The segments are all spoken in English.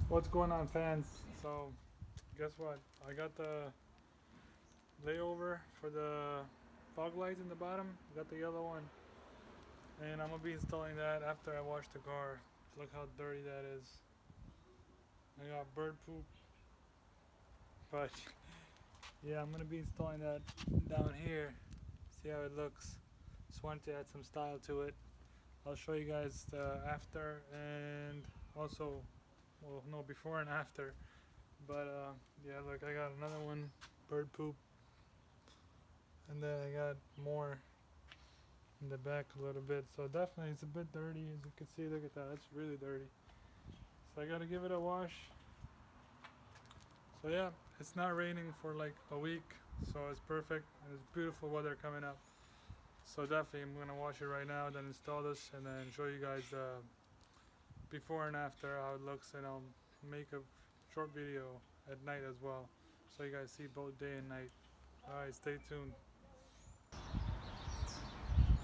What's going on, fans? So guess what, I got the layover for the fog lights in the bottom. Got the yellow one, and I'm gonna be installing that after I wash the car. Look how dirty that is. I got bird poop, but yeah, I'm gonna be installing that down here. See how it looks. Just wanted to add some style to it. I'll show you guys the after and also, well, no, before and after. But yeah, look, I got another one, bird poop, and then I got more in the back a little bit. So definitely it's a bit dirty, as you can see. Look at that, it's really dirty. So I gotta give it a wash. So yeah, it's not raining for like a week, so it's perfect. And it's beautiful weather coming up. So definitely I'm gonna wash it right now, then install this, and then show you guys before and after how it looks, and I'll make a short video at night as well, so you guys see both day and night. Alright, stay tuned.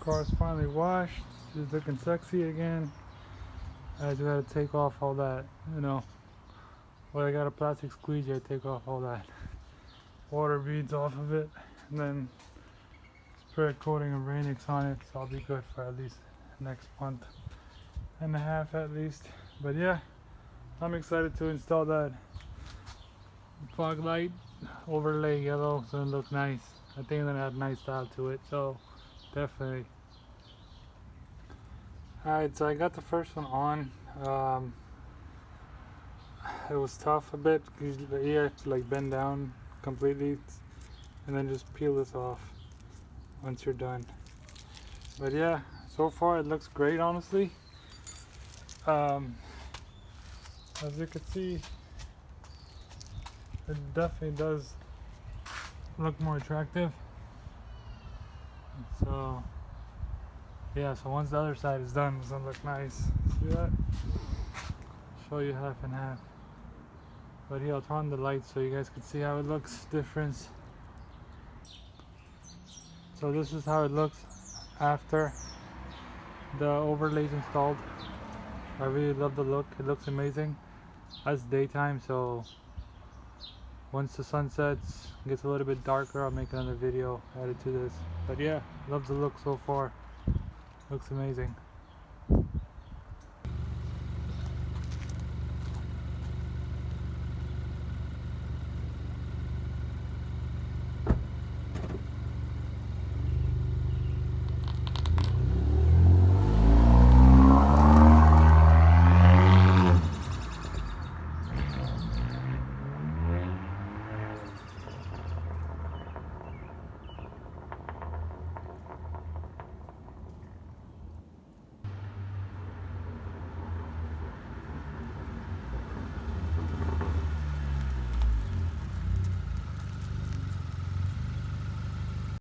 Car's finally washed. She's looking sexy again. I just gotta take off all that, when I got a plastic squeegee, I take off all that water beads off of it, and then spray a coating of Rainix on it, so I'll be good for at least next month and a half at least. But yeah, I'm excited to install that fog light overlay yellow, so it looks nice. I think it's gonna add nice style to it, so definitely. Alright, so I got the first one on. It was tough a bit because you have to like bend down completely and then just peel this off once you're done. But yeah, so far it looks great, honestly. As you can see, it definitely does look more attractive. So yeah, so once the other side is done, it's gonna look nice. See that? Show you half and half. But yeah, I'll turn on the lights so you guys can see how it looks, difference. So this is how it looks after the overlays installed. I really love the look, it looks amazing. That's daytime, so once the sun sets, gets a little bit darker, I'll make another video added to this. But yeah, love the look so far, looks amazing.